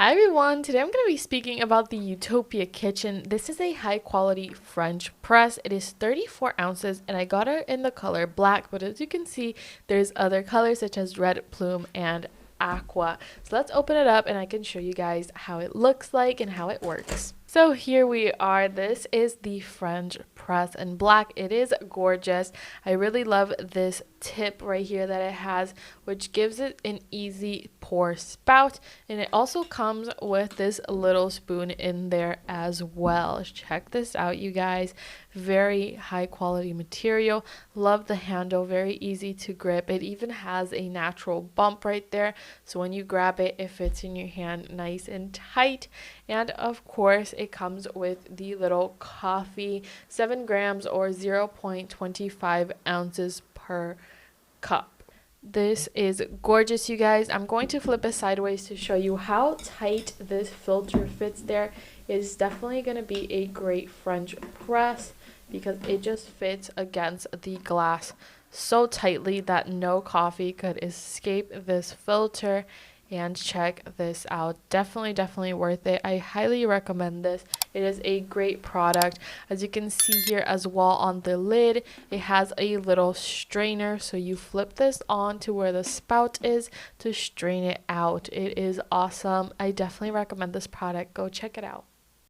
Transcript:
Hi everyone, today I'm going to be speaking about the Utopia Kitchen. This is a high quality French press. It is 34 ounces and I got it in the color black, but as you can see, there's other colors such as red plume and aqua. So let's open it up and I can show you guys how it looks like and how it works. So here we are. This is the French press in black. It is gorgeous. I really love this tip right here that it has, which gives it an easy pour spout, and it also comes with this little spoon in there as well. Check this out, you guys. Very high quality material. Love the handle, very easy to grip. It even has a natural bump right there, so when you grab it, it fits in your hand nice and tight. And of course it comes with the little coffee, 7 grams or 0.25 ounces per cup. This is gorgeous, you guys. I'm going to flip it sideways to show you how tight this filter fits there. It's definitely going to be a great French press because it just fits against the glass so tightly that no coffee could escape this filter. And check this out. Definitely worth it. I highly recommend this. It is a great product. As you can see here as well on the lid, it has a little strainer, so you flip this on to where the spout is to strain it out. It is awesome. I definitely recommend this product. Go check it out.